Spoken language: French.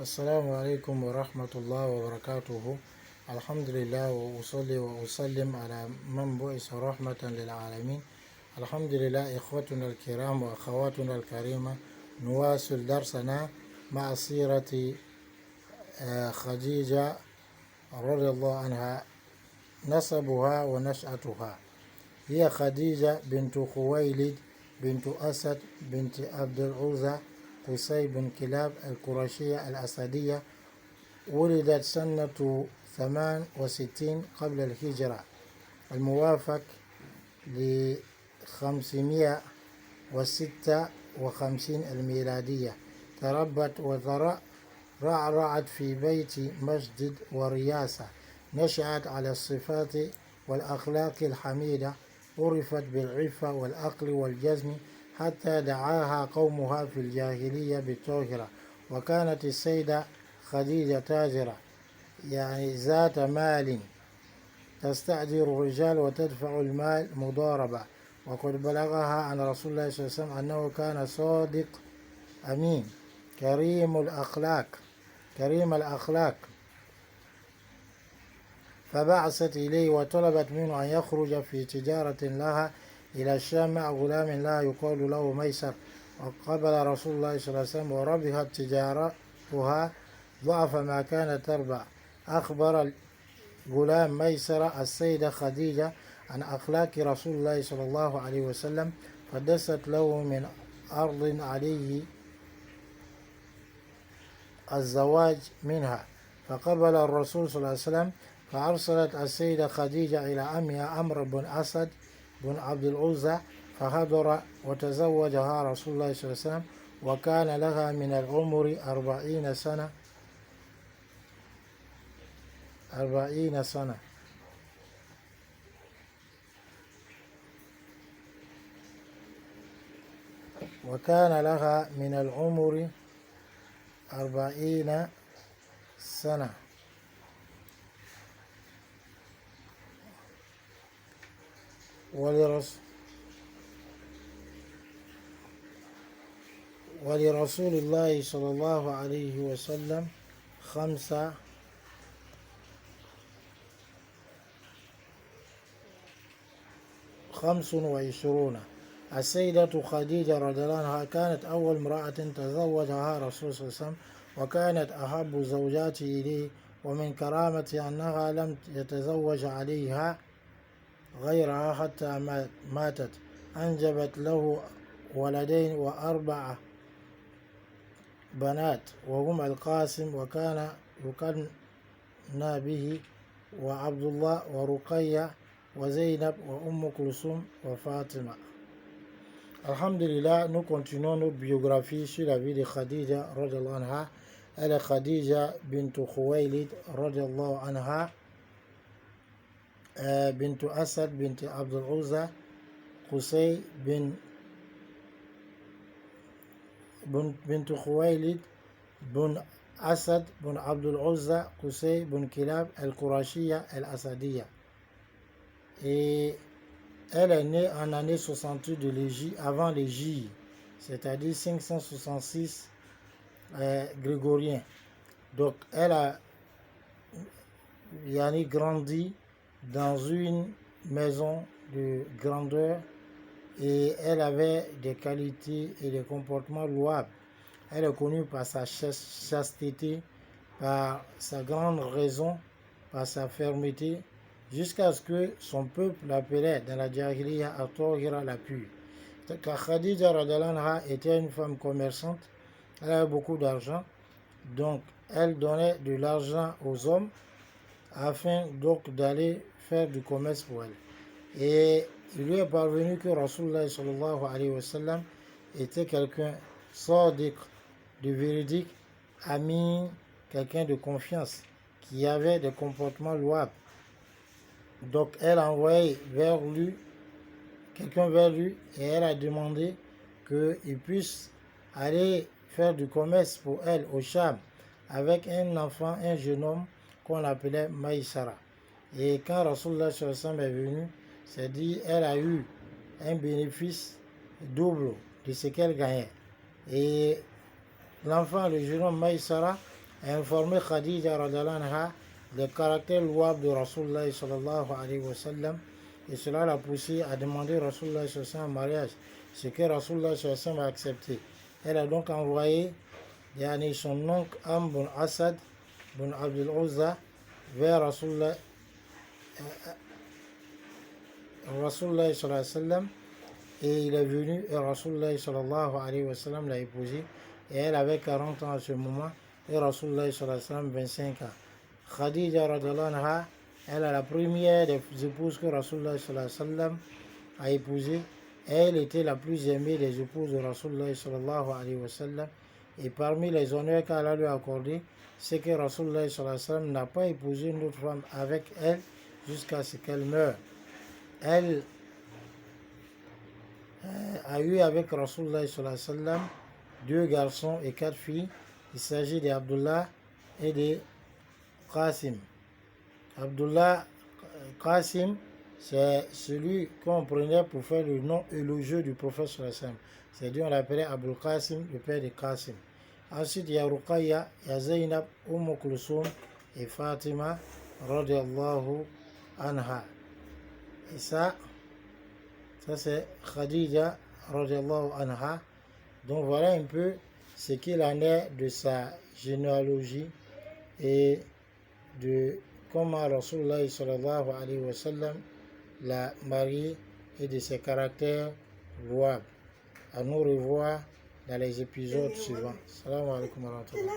السلام عليكم ورحمة الله وبركاته. الحمد لله وأصلي وأسلم على من بعث رحمة للعالمين. الحمد لله. إخوتنا الكرام وأخواتنا الكريمة، نواصل درسنا مع سيرة خديجة رضي الله عنها، نسبها ونشأتها. هي خديجة بنت خويلد بنت أسد بنت عبد العزى قصي بن كلاب القرشية الأسدية. ولدت سنة 68 قبل الهجرة، الموافق ل556 الميلادية. تربت وترعرعت في بيت مسجد ورياسة. نشأت على الصفات والأخلاق الحميدة، عرفت بالعفة والعقل والجزم، حتى دعاها قومها في الجاهلية بالطاهرة. وكانت السيدة خديجة تاجرة، يعني ذات مال، تستأجر الرجال وتدفع المال مضاربة. وقد بلغها عن رسول الله صلى الله عليه وسلم أنه كان صادق أمين كريم الأخلاق. فبعثت إليه وطلبت منه أن يخرج في تجارة لها إلى الشام مع غلام لا يقال له ميسر. وقبل رسول الله صلى الله عليه وسلم وربحت تجارتها ضعف ما كانت تربح. أخبر غلام ميسر السيدة خديجة عن أخلاق رسول الله صلى الله عليه وسلم، فدست له من أرض عليه الزواج منها. فقبل الرسول صلى الله عليه وسلم، فأرسلت السيدة خديجة إلى عمها عمرو بن أسد بن عبد العزى، فحضر وتزوجها رسول الله صلى الله عليه وسلم، وكان لها من العمر 40 سنة. وكان لها من العمر 40 سنة. ولرسول الله صلى الله عليه وسلم 25. السيدة خديجة رضي الله عنها كانت أول امرأة تزوجها رسول صلى الله عليه وسلم، وكانت أحب زوجاته إليه. ومن كرامتها أنها لم يتزوج عليها غيرها حتى ماتت. أنجبت له ولدين و4 بنات، وهم القاسم وكان يكنى به، وعبد الله، ورقية، وزينب، وأم كلثوم، وفاطمة. Alhamdulillah, nous continuons notre biographie sur la vie de Khadija radiyallahu anha. Elle est Khadija bint Khuwaylid radiyallahu anha, bint Asad bint Abdul Uzza Qusay bint Khuwaylid بن أسد بن عبد العزى قصي بن كلاب القرشية الأسدية. Et elle est née en année 68 de l'Égypte, avant l'Égypte, c'est-à-dire 566 grégorien. Donc elle a grandi dans une maison de grandeur et elle avait des qualités et des comportements louables. Elle est connue par sa chasteté, par sa grande raison, par sa fermeté, jusqu'à ce que son peuple l'appelait dans la Jahiliya At-Tahira, la pure. Car Khadija radhiyallahu anha était une femme commerçante, elle avait beaucoup d'argent, donc elle donnait de l'argent aux hommes afin donc d'aller faire du commerce pour elle. Et il lui est parvenu que Rasulullah sallallahu alayhi wa sallam était quelqu'un sadiq, de véridique, ami, quelqu'un de confiance, qui avait des comportements louables. Donc elle a envoyé quelqu'un vers lui et elle a demandé qu'il puisse aller faire du commerce pour elle au Cham avec un enfant, un jeune homme qu'on appelait Maïsara. Et quand Rasulullah sallallahu alayhi wa sallam est venu, c'est dit, elle a eu un bénéfice double de ce qu'elle gagnait. Et l'enfant, le jeune homme Maïsara, a informé Khadija radhiyallahu anha le caractère louable de Rasulullah sallallahu alayhi wa sallam, et cela l'a poussé à demander Rasulullah sallallahu alayhi wa sallam en mariage, ce que Rasulullah sallallahu alayhi wa sallam a accepté. Elle a donc envoyé son oncle Amr bin Asad bin Abdul Uzza vers Rasulullah sallallahu alayhi wa sallam, et il est venu et Rasulullah sallallahu alayhi wa sallam l'a épousé, et elle avait 40 ans à ce moment et Rasulullah sallallahu alayhi wa sallam 25 ans. Khadija radhiyallahu anha, elle est la première des épouses que Rasulullah sallallahu alayhi wa sallam a épousée. Elle était la plus aimée des épouses de Rasulullah sallallahu alayhi wa sallam, et parmi les honneurs qu'Allah lui a accordés, c'est que Rasulullah sallallahu alayhi wa sallam n'a pas épousé une autre femme avec elle jusqu'à ce qu'elle meure. Elle a eu avec Rasulullah sallallahu alayhi wa sallam 2 garçons et 4 filles. Il s'agit d'Abdullah et de Qasim. Abdullah Qasim, c'est celui qu'on prenait pour faire le nom élogieux du prophète sallallahu alayhi wa sallam. C'est-à-dire on l'appelait Abul Qasim, le père de Qasim. Ensuite, il y a Ruqayya, il y a Zainab, Kulsum et Fatima radiyallahu anha. Et ça c'est Khadija radiyallahu anha. Donc voilà un peu ce qu'il en est de sa généalogie et de comment Rasulullah sallallahu alayhi wa sallam l'a mariée et de ses caractères louables. À nous revoir dans les épisodes suivants. Salam alaikum wa rahmatullah.